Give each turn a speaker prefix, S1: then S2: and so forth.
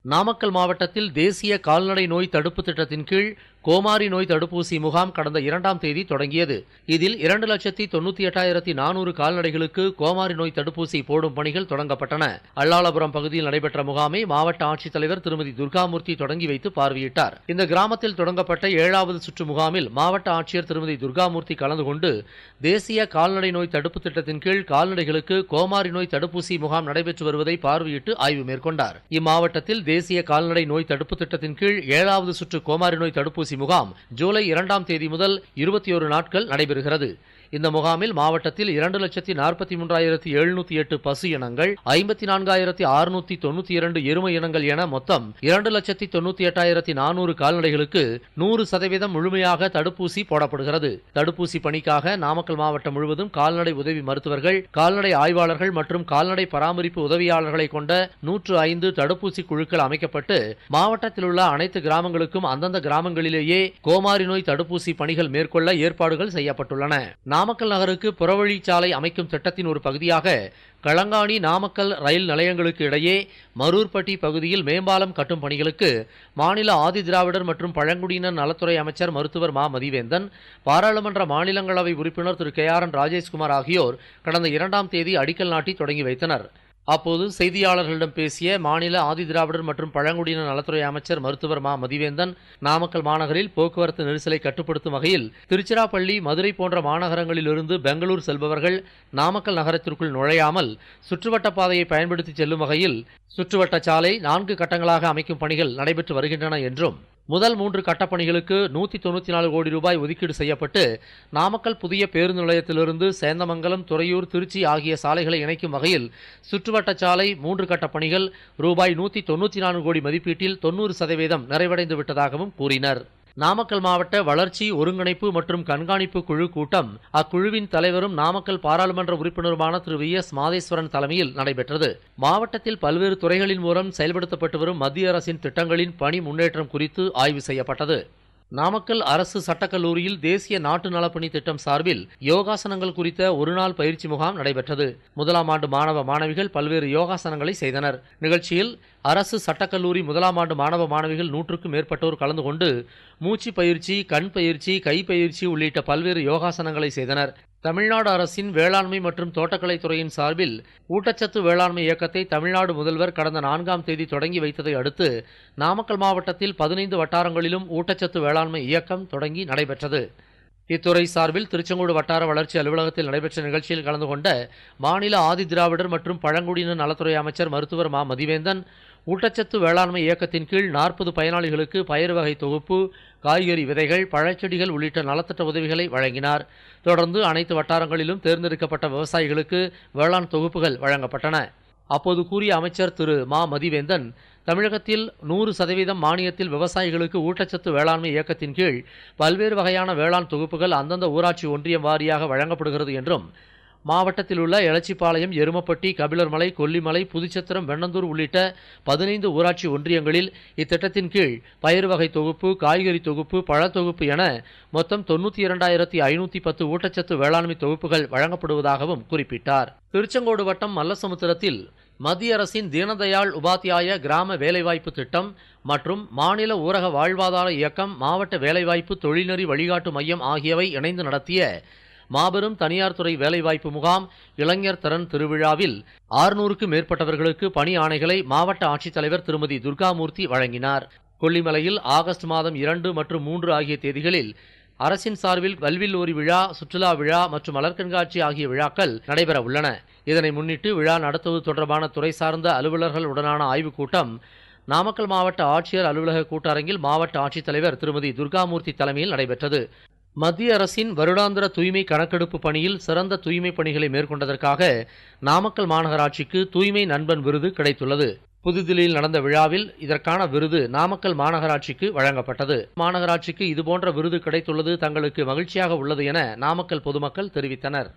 S1: நாமக்கல் மாவட்டத்தில் தேசிய கால்நடை நோய் தடுப்பு திட்டத்தின் கீழ் கோமாரி நோய் தடுப்பூசி முகாம் கடந்த 2ஆம் தேதி தொடங்கியது. இதில் 2,98,400 கால்நடைகளுக்கு கோமாரி நோய் தடுப்பூசி போடும் பணிகள் தொடங்கப்பட்டன. அல்லாளபுரம் பகுதியில் நடைபெற்ற முகாமை மாவட்ட ஆட்சித்தலைவர் திருமதி துர்காமூர்த்தி தொடங்கி வைத்து பார்வையிட்டார். இந்த கிராமத்தில் தொடங்கப்பட்ட 7வது சுற்று முகாமில் மாவட்ட ஆட்சியர் திருமதி துர்காமூர்த்தி கலந்து கொண்டு தேசிய கால்நடை நோய் தடுப்பு திட்டத்தின் கீழ் கால்நடைகளுக்கு கோமாரி நோய் தடுப்பூசி முகாம் நடைபெற்று வருவதை பார்வையிட்டு ஆய்வு மேற்கொண்டார். இம்மாவட்டத்தில் தேசிய கால்நடை நோய் தடுப்பு திட்டத்தின் கீழ் 7வது சுற்று கோமாரி நோய் தடுப்பூசி முகாம் ஜூலை 2ஆம் தேதி முதல் 21 நாட்கள் நடைபெறுகிறது. இந்த முகாமில் மாவட்டத்தில் 2,43,708 பசு இனங்கள், 54,692 எருமை இனங்கள் என மொத்தம் 2,98,400 கால்நடைகளுக்கு 100% முழுமையாக தடுப்பூசி போடப்படுகிறது. தடுப்பூசி பணிக்காக நாமக்கல் மாவட்டம் முழுவதும் கால்நடை உதவி மருத்துவர்கள், கால்நடை ஆய்வாளர்கள் மற்றும் கால்நடை பராமரிப்பு உதவியாளர்களை கொண்ட 105 தடுப்பூசி குழுக்கள் அமைக்கப்பட்டு மாவட்டத்தில் உள்ள அனைத்து கிராமங்களுக்கும் அந்தந்த கிராமங்களிலேயே கோமாரி நோய் தடுப்பூசி பணிகள் மேற்கொள்ள ஏற்பாடுகள் செய்யப்பட்டுள்ளன. நாமக்கல் நகருக்கு புறவழிச்சாலை அமைக்கும் திட்டத்தின் ஒரு பகுதியாக களங்காணி நாமக்கல் ரயில் நிலையங்களுக்கு இடையே மரூர்பட்டி பகுதியில் மேம்பாலம் கட்டும் பணிகளுக்கு மாநில ஆதிதிராவிடர் மற்றும் பழங்குடியினர் நலத்துறை அமைச்சர் மருத்துவர் மா மதிவேந்தன், பாராளுமன்ற மாநிலங்களவை உறுப்பினர் திரு KRN ராஜேஷ்குமார் ஆகியோர் கடந்த 2ஆம் தேதி அடிக்கல் நாட்டி தொடங்கி வைத்தனர். அப்போது செய்தியாளர்களிடம் பேசிய மாநில ஆதிதிராவிடர் மற்றும் பழங்குடியினர் நலத்துறை அமைச்சர் மருத்துவர் மா மதிவேந்தன், நாமக்கல் மாநகரில் போக்குவரத்து நெரிசலை கட்டுப்படுத்தும் வகையில் திருச்சிராப்பள்ளி, மதுரை போன்ற மாநகரங்களிலிருந்து பெங்களூர் செல்பவர்கள் நாமக்கல் நகரத்திற்குள் நுழையாமல் சுற்றுவட்டப் பாதையை பயன்படுத்தி செல்லும் வகையில் சுற்றுவட்டச்சாலை 4 கட்டங்களாக அமைக்கும் பணிகள் நடைபெற்று வருகின்றன என்றும், முதல் 3 கட்டப்பணிகளுக்கு 194 கோடி ரூபாய் ஒதுக்கீடு செய்யப்பட்டு நாமக்கல் புதிய பேருந்து நிலையத்திலிருந்து சேந்தமங்கலம், துறையூர், திருச்சி ஆகிய சாலைகளை இணைக்கும் வகையில் சுற்றுவட்டச்சாலை 3 கட்டப் பணிகள் ரூபாய் 194 கோடி மதிப்பீட்டில் 90% நிறைவடைந்து விட்டதாகவும் கூறினர். நாமக்கல் மாவட்ட வளர்ச்சி, ஒருங்கிணைப்பு மற்றும் கண்காணிப்பு குழு கூட்டம் அக்குழுவின் தலைவரும் நாமக்கல் பாராளுமன்ற உறுப்பினருமான திரு VS மாதேஸ்வரன் தலைமையில் நடைபெற்றது. மாவட்டத்தில் பல்வேறு துறைகளின் மூலம் செயல்படுத்தப்பட்டு வரும் மத்திய அரசின் திட்டங்களின் பணி முன்னேற்றம் குறித்து ஆய்வு செய்யப்பட்டது. நாமக்கல் அரசு சட்டக்கல்லூரியில் தேசிய நாட்டு நலப்பணி திட்டம் சார்பில் யோகாசனங்கள் குறித்த ஒருநாள் பயிற்சி முகாம் நடைபெற்றது. 1ஆம் ஆண்டு மாணவ மாணவிகள் பல்வேறு யோகாசனங்களை செய்தனர். நிகழ்ச்சியில் அரசு சட்டக்கல்லூரி 1ஆம் ஆண்டு மாணவ மாணவிகள் 100க்கும் மேற்பட்டோர் கலந்து கொண்டு மூச்சு பயிற்சி, கண் பயிற்சி, கை பயிற்சி உள்ளிட்ட பல்வேறு யோகாசனங்களை செய்தனர். தமிழ்நாடு அரசின் வேளாண்மை மற்றும் தோட்டக்கலை துறையின் சார்பில் ஊட்டச்சத்து வேளாண்மை இயக்கத்தை தமிழ்நாடு முதல்வர் கடந்த 4ஆம் தேதி தொடங்கி வைத்ததை அடுத்து நாமக்கல் மாவட்டத்தில் 15 வட்டாரங்களிலும் ஊட்டச்சத்து வேளாண்மை இயக்கம் தொடங்கி நடைபெற்றது. இத்துறை சார்பில் திருச்செங்கோடு வட்டார வளர்ச்சி அலுவலகத்தில் நடைபெற்ற நிகழ்ச்சியில் கலந்து கொண்ட மாநில ஆதிதிராவிடர் மற்றும் பழங்குடியினர் நலத்துறை அமைச்சர் மருத்துவர் மா மதிவேந்தன், ஊட்டச்சத்து வேளாண்மை இயக்கத்தின் கீழ் 40 பயனாளிகளுக்கு பயிர் வகை தொகுப்பு, காய்கறி விதைகள், பழச்செடிகள் உள்ளிட்ட நலத்திட்ட உதவிகளை வழங்கினார். தொடர்ந்து அனைத்து வட்டாரங்களிலும் தேர்ந்தெடுக்கப்பட்ட விவசாயிகளுக்கு வேளாண் தொகுப்புகள் வழங்கப்பட்டன. அப்போது கூறிய அமைச்சர் திரு மா மதிவேந்தன், தமிழகத்தில் 100% மானியத்தில் விவசாயிகளுக்கு ஊட்டச்சத்து வேளாண்மை இயக்கத்தின் கீழ் பல்வேறு வகையான வேளாண் தொகுப்புகள் அந்தந்த ஊராட்சி ஒன்றியம் வாரியாக வழங்கப்படுகிறது என்றும், மாவட்டத்தில் உள்ள எலச்சிபாளையம், எருமப்பட்டி, கபிலர்மலை, கொல்லிமலை, புதுச்சத்திரம், வெண்ணந்தூர் உள்ளிட்ட 15 ஊராட்சி ஒன்றியங்களில் இத்திட்டத்தின் கீழ் பயிர் வகை தொகுப்பு, காய்கறி தொகுப்பு, பழத்தொகுப்பு என மொத்தம் 92,510 ஊட்டச்சத்து வேளாண்மை தொகுப்புகள் வழங்கப்படுவதாகவும் குறிப்பிட்டார். திருச்செங்கோடு வட்டம் மல்லசமுத்திரத்தில் மத்திய அரசின் தீனதயாள் உபாத்யாய கிராம வேலைவாய்ப்பு திட்டம் மற்றும் மாநில ஊரக வாழ்வாதார இயக்கம், மாவட்ட வேலைவாய்ப்பு தொழில்நெறி வழிகாட்டு மையம் ஆகியவை இணைந்து நடத்திய மாபெரும் தனியார் துறை வேலைவாய்ப்பு முகாம் இளைஞர் திறன் திருவிழாவில் 600க்கும் மேற்பட்டவர்களுக்கு பணி ஆணைகளை மாவட்ட ஆட்சித்தலைவர் திருமதி துர்காமூர்த்தி வழங்கினார். கொல்லிமலையில் ஆகஸ்ட் மாதம் 2 மற்றும் 3 ஆகிய தேதிகளில் அரசின் சார்பில் கல்வில் ஓரி விழா, சுற்றுலா விழா மற்றும் மலர் கண்காட்சி ஆகிய விழாக்கள் நடைபெற உள்ளன. இதனை முன்னிட்டு விழா நடத்துவது தொடர்பான துறை சார்ந்த அலுவலர்களுடனான ஆய்வுக் கூட்டம் நாமக்கல் மாவட்ட ஆட்சியர் அலுவலக கூட்டரங்கில் மாவட்ட ஆட்சித்தலைவர் திருமதி துர்காமூர்த்தி தலைமையில் நடைபெற்றது. மத்திய அரசின் வருடாந்திர தூய்மை கணக்கெடுப்பு பணியில் சிறந்த தூய்மை பணிகளை மேற்கொண்டதற்காக நாமக்கல் மாநகராட்சிக்கு தூய்மை நண்பன் விருது கிடைத்துள்ளது. புதுதில்லியில் நடந்த விழாவில் இதற்கான விருது நாமக்கல் மாநகராட்சிக்கு வழங்கப்பட்டது. மாநகராட்சிக்கு இதுபோன்ற விருது கிடைத்துள்ளது தங்களுக்கு மகிழ்ச்சியாக உள்ளது என நாமக்கல் பொதுமக்கள் தெரிவித்தனர்.